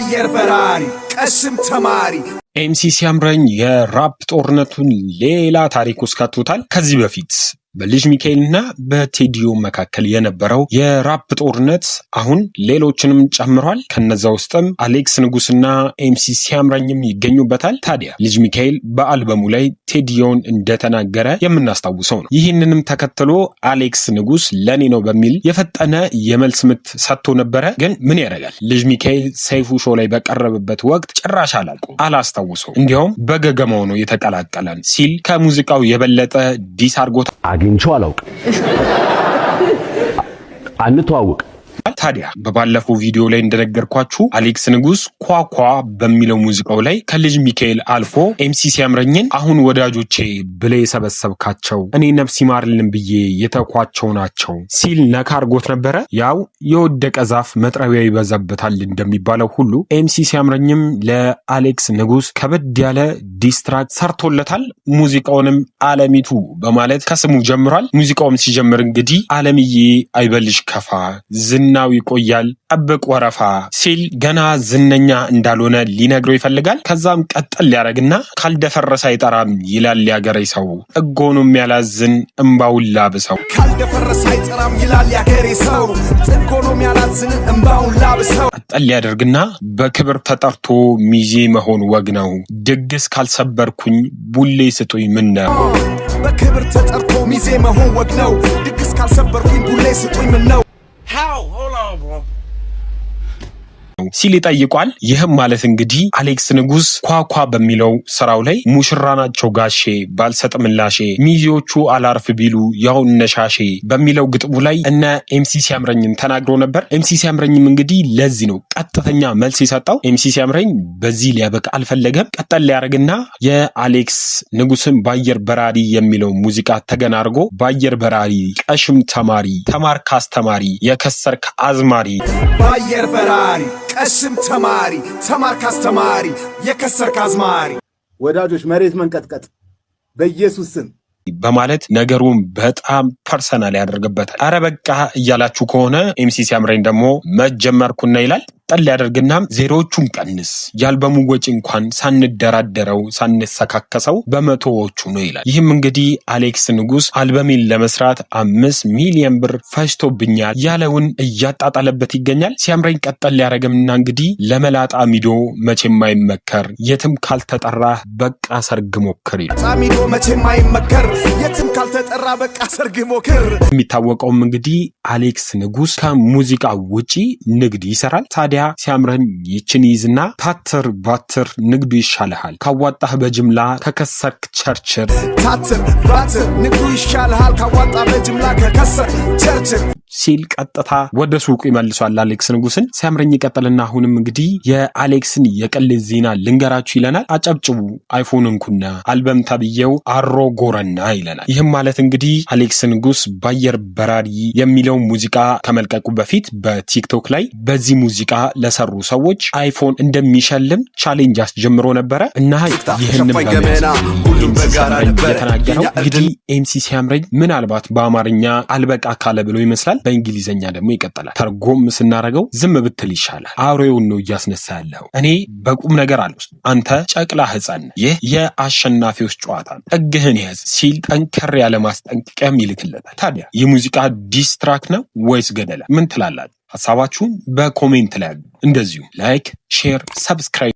ባየር በራሪ ቀሽም ተማሪ ኤምሲ ሲያምረኝ የራፕ ጦርነቱን ሌላ ታሪክ ውስጥ ከቶታል። ከዚህ በፊት በልጅ ሚካኤልና በቴዲዮ መካከል የነበረው የራፕ ጦርነት አሁን ሌሎችንም ጨምሯል። ከነዛ ውስጥም አሌክስ ንጉስና ኤምሲ ሲያምረኝም ይገኙበታል። ታዲያ ልጅ ሚካኤል በአልበሙ ላይ ቴዲዮን እንደተናገረ የምናስታውሰው ነው። ይህንንም ተከትሎ አሌክስ ንጉስ ለኔ ነው በሚል የፈጠነ የመልስ ምት ሰጥቶ ነበረ። ግን ምን ያደርጋል ልጅ ሚካኤል ሰይፉ ሾው ላይ በቀረበበት ወቅት ጭራሽ አላስታውሰው፣ እንዲያውም በገገማው ነው የተቀላቀለን ሲል ከሙዚቃው የበለጠ ዲስ አርጎታ አግኝቼው አላውቅም፣ አንተዋወቅ። ታዲያ በባለፈው ቪዲዮ ላይ እንደነገርኳችሁ አሌክስ ንጉስ ኳኳ በሚለው ሙዚቃው ላይ ከልጅ ሚካኤል አልፎ ኤምሲ ሲያምረኝን አሁን ወዳጆቼ ብለ የሰበሰብካቸው እኔ ነፍስ ይማርልን ብዬ የተኳቸው ናቸው ሲል ነካ አርጎት ነበረ። ያው የወደቀ ዛፍ መጥረቢያ ይበዛበታል እንደሚባለው ሁሉ ኤምሲ ሲያምረኝም ለአሌክስ ንጉስ ከበድ ያለ ዲስትራክት ሰርቶለታል። ሙዚቃውንም አለሚቱ በማለት ከስሙ ጀምሯል። ሙዚቃውም ሲጀምር እንግዲህ አለምዬ አይበልሽ ከፋ ዝናው ይቆያል ጠብቅ ወረፋ ሲል ገና ዝነኛ እንዳልሆነ ሊነግረው ይፈልጋል። ከዛም ቀጥል ሊያረግና ካልደፈረሰ አይጠራም ይላል ያገሬ ሰው ጥጎኑም ያላዝን እምባውን ላብሰው። ካልደፈረሰ አይጠራም ይላል ያገሬ ሰው ጥጎኑም ያላዝን እምባውን ላብሰው። ቀጥል ሊያደርግና በክብር ተጠርቶ ሚዜ መሆን ወግ ነው፣ ድግስ ካልሰበርኩኝ ቡሌ ስጡኝ ምን ነው። በክብር ተጠርቶ ሚዜ መሆን ወግ ነው፣ ድግስ ካልሰበርኩኝ ቡሌ ስጡኝ ምን ነው ሲል ይጠይቋል። ይህም ማለት እንግዲህ አሌክስ ንጉስ ኳኳ በሚለው ስራው ላይ ሙሽራ ናቸው ጋሼ ባልሰጥ ምላሼ ሚዜዎቹ አላርፍ ቢሉ ያው ነሻሼ በሚለው ግጥሙ ላይ እነ ኤምሲ ሲያምረኝን ተናግሮ ነበር። ኤምሲ ሲያምረኝም እንግዲህ ለዚህ ነው ቀጥተኛ መልስ የሰጠው። ኤምሲ ሲያምረኝ በዚህ ሊያበቃ አልፈለገም። ቀጠል ሊያደርግና የአሌክስ ንጉስን ባየር በራሪ የሚለው ሙዚቃ ተገናርጎ ባየር በራሪ ቀሽም ተማሪ ተማርክ አስተማሪ የከሰርክ አዝማሪ ባየር በራሪ ቀሽም ተማሪ ተማርክ አስተማሪ የከሰርክ አዝማሪ። ወዳጆች መሬት መንቀጥቀጥ በኢየሱስ ስም በማለት ነገሩን በጣም ፐርሰናል ያደርግበታል። አረ በቃ እያላችሁ ከሆነ ኤምሲ ሲያምረኝ ደግሞ መጀመርኩና ይላል። ጠል ያደርግና ዜሮቹን ቀንስ ያልበሙ ወጪ እንኳን ሳንደራደረው ሳንሰካከሰው በመቶዎቹ ነው ይላል። ይህም እንግዲህ አሌክስ ንጉስ አልበሜን ለመስራት 5 ሚሊዮን ብር ፈጅቶብኛል ያለውን እያጣጣለበት ይገኛል። ሲያምረኝ ቀጠል ያደርግምና እንግዲህ ለመላጣ ሚዶ መቼም አይመከር የትም ካልተጠራ በቃ ሰርግ ሞክር ይላል። ሚዶ መቼም አይመከር የትም ካልተጠራ በቃ ሰርግ ሞክር። የሚታወቀውም እንግዲህ አሌክስ ንጉስ ከሙዚቃ ውጪ ንግድ ይሰራል። ታዲያ ሲያምረኝ ይችን ይዝና ታትር ባትር ንግዱ ይሻልሃል ካዋጣህ በጅምላ ከከሰርክ ቸርችር። ታትር ባትር ንግዱ ይሻልሃል ካዋጣህ በጅምላ ከከሰርክ ቸርችር ሲል ቀጥታ ወደ ሱቁ ይመልሷል አሌክስ ንጉስን። ሲያምረኝ ይቀጥልና አሁንም እንግዲህ የአሌክስን የቅልት ዜና ልንገራችሁ ይለናል። አጨብጭቡ አይፎን እንኩና አልበም ተብዬው አሮ ጎረና ይለናል። ይህም ማለት እንግዲህ አሌክስ ንጉስ ባየር በራሪ የሚለው ሙዚቃ ከመልቀቁ በፊት በቲክቶክ ላይ በዚህ ሙዚቃ ለሰሩ ሰዎች አይፎን እንደሚሸልም ቻሌንጅ አስጀምሮ ነበረ እና ይህንን የተናገረው እንግዲህ ኤምሲ ሲያምረኝ ምናልባት በአማርኛ አልበቃ ካለ ብሎ ይመስላል። በእንግሊዘኛ ደግሞ ይቀጥላል። ተርጎም ስናረገው ዝም ብትል ይሻላል አውሬውን ነው እያስነሳ ያለው እኔ በቁም ነገር አልወስድ አንተ ጨቅላ ህፃን ይህ የአሸናፊዎች ጨዋታ ነው ጥግህን ያዝ ሲል ጠንከር ያለ ማስጠንቀቂያም ይልክለታል። ታዲያ የሙዚቃ ዲስትራክ ነው ወይስ ገደላ? ምን ትላላችሁ? ሐሳባችሁን በኮሜንት ላይ እንደዚሁ ላይክ ሼር ሰብስክራይብ